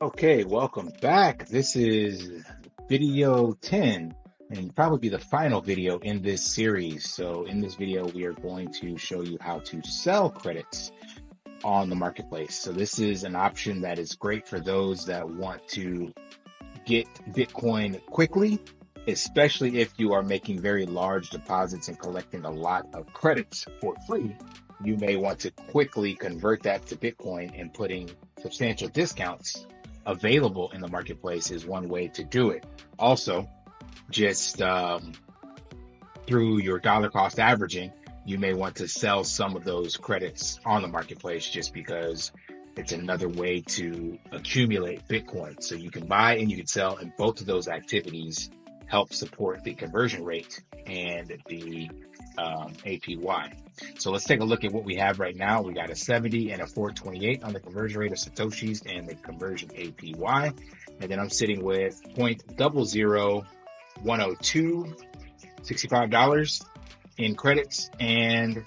Okay, welcome back. This is video 10 and probably be the final video in this series. So in this video, we are going to show you how to sell credits on the marketplace. So this is an option that is great for those that want to get Bitcoin quickly, especially if you are making very large deposits and collecting a lot of credits for free. You may want to quickly convert that to Bitcoin, and putting substantial discounts available in the marketplace is one way to do it. Also, just through your dollar cost averaging, you may want to sell some of those credits on the marketplace just because it's another way to accumulate Bitcoin. So you can buy and you can sell, and both of those activities help support the conversion rate and the APY. So let's take a look at what we have right now. We got a 70 and a 428 on the conversion rate of Satoshis and the conversion APY. And then I'm sitting with 0.00102, $65 in credits, and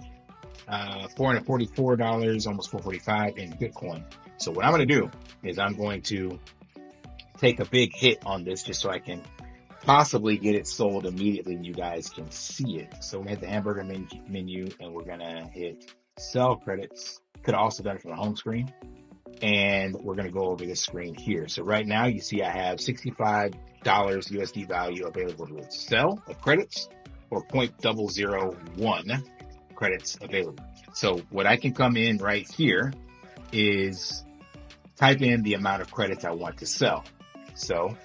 $444, almost $445 in Bitcoin. So what I'm going to do is I'm going to take a big hit on this just so I can possibly get it sold immediately and you guys can see it. So we're gonna hit the hamburger menu and we're gonna hit sell credits. Could have also done it from the home screen. And we're gonna go over this screen here. So right now you see I have $65 USD value available to sell of credits, or 0.001 credits available. So what I can come in right here is type in the amount of credits I want to sell. So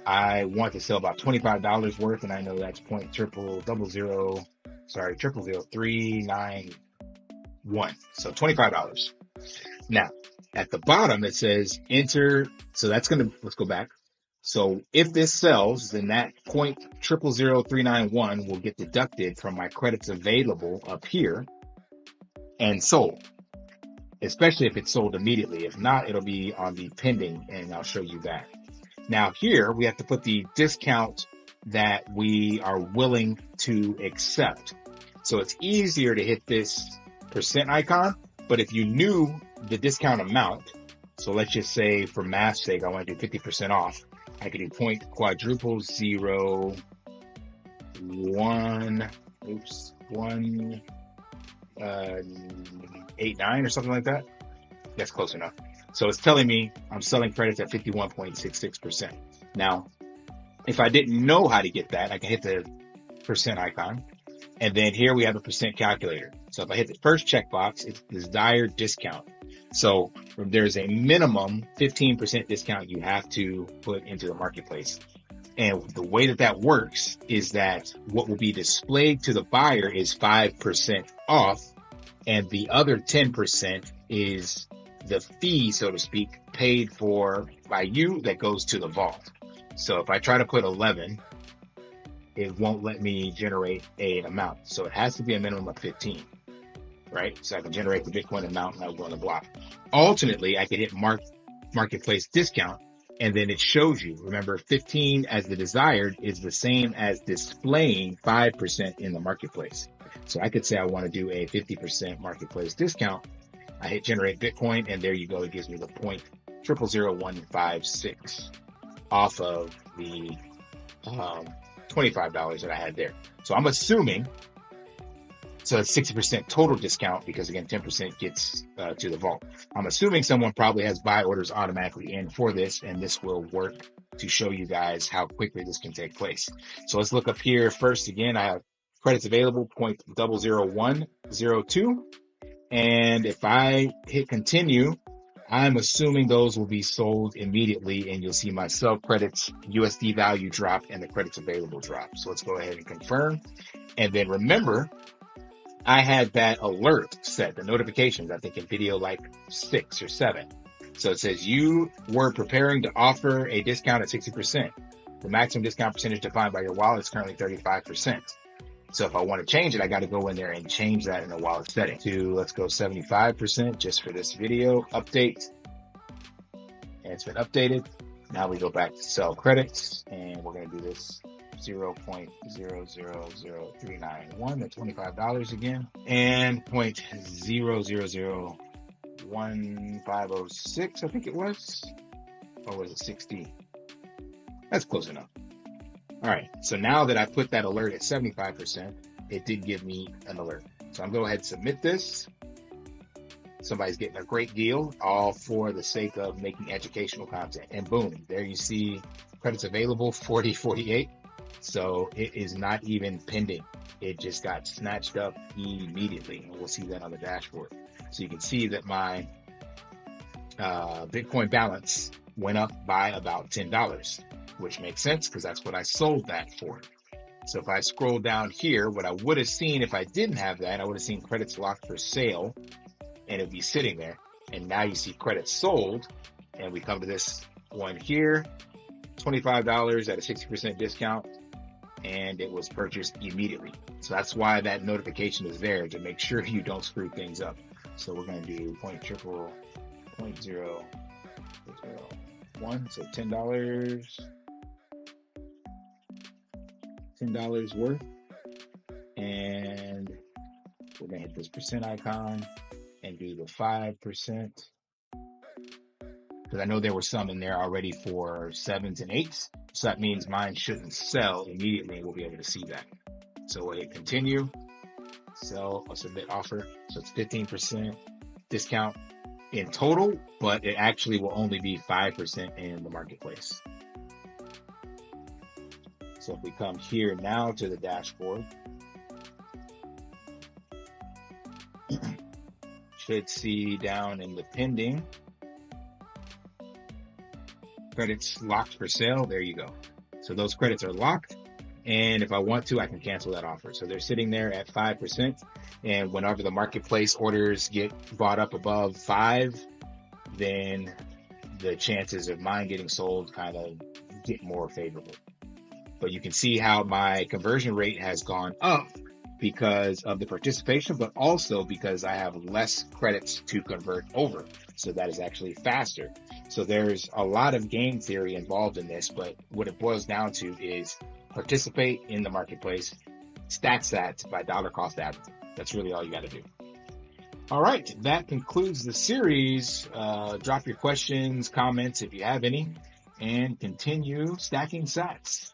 I want to sell about $25 worth, and I know that's 0.00391. So $25. Now, at the bottom, it says enter. So that's going to, let's go back. So if this sells, then that 0.000391 will get deducted from my credits available up here and sold, especially if it's sold immediately. If not, it'll be on the pending, and I'll show you that. Now here we have to put the discount that we are willing to accept. So it's easier to hit this percent icon, but if you knew the discount amount, so let's just say for math's sake, I want to do 50% off. I could do 189 or something like that. That's close enough. So it's telling me I'm selling credits at 51.66%. Now, if I didn't know how to get that, I can hit the percent icon. And then here we have a percent calculator. So if I hit the first checkbox, it's desired discount. So there's a minimum 15% discount you have to put into the marketplace. And the way that that works is that what will be displayed to the buyer is 5% off. And the other 10% is the fee, so to speak, paid for by you that goes to the vault. So if I try to put 11, it won't let me generate an amount. So it has to be a minimum of 15, right? So I can generate the Bitcoin amount and I'll go on the block. Alternately, I could hit marketplace discount, and then it shows you. Remember, 15 as the desired is the same as displaying 5% in the marketplace. So I could say I want to do a 50% marketplace discount. I hit generate Bitcoin, and there you go. It gives me the 0.000156 off of the $25 that I had there. So I'm assuming, so it's 60% total discount because, again, 10% gets to the vault. I'm assuming someone probably has buy orders automatically in for this, and this will work to show you guys how quickly this can take place. So let's look up here first. Again, I have credits available 0.00102. And if I hit continue, I'm assuming those will be sold immediately, and you'll see my sell credits USD value drop and the credits available drop. So let's go ahead and confirm. And then remember, I had that alert set, the notifications, I think in video like 6 or 7. So it says you were preparing to offer a discount at 60%. The maximum discount percentage defined by your wallet is currently 35%. So if I want to change it, I got to go in there and change that in the wallet setting to, let's go 75% just for this video. Update. And it's been updated. Now we go back to sell credits, and we're going to do this 0.000391, the $25 again, and 0.001506, I think it was. or was it 60? That's close enough. All right. So now that I put that alert at 75%, it did give me an alert. So I'm going to go ahead and submit this. Somebody's getting a great deal, all for the sake of making educational content. And boom, there you see credits available, 40.48. So it is not even pending. It just got snatched up immediately. And we'll see that on the dashboard. So you can see that my Bitcoin balance went up by about $10, which makes sense because that's what I sold that for. So if I scroll down here, what I would have seen if I didn't have that, I would have seen credits locked for sale, and it'd be sitting there. And now you see credits sold, and we come to this one here, $25 at a 60% discount, and it was purchased immediately. So that's why that notification is there, to make sure you don't screw things up. So we're going to do 0.001, so $10 worth, and we're going to hit this percent icon and do the 5%, because I know there were some in there already for 7s and 8s, so that means mine shouldn't sell immediately, and we'll be able to see that. So we'll hit continue, sell, or submit offer. So it's 15% discount in total, but it actually will only be 5% in the marketplace. So if we come here now to the dashboard, should see down in the pending, credits locked for sale. There you go. So those credits are locked. And if I want to, I can cancel that offer. So they're sitting there at 5%. And whenever the marketplace orders get bought up above 5, then the chances of mine getting sold kind of get more favorable. But you can see how my conversion rate has gone up because of the participation, but also because I have less credits to convert over. So that is actually faster. So there's a lot of game theory involved in this, but what it boils down to is participate in the marketplace, stack sats by dollar cost averaging. That's really all you got to do. All right, that concludes the series. Drop your questions, comments if you have any, and continue stacking sats.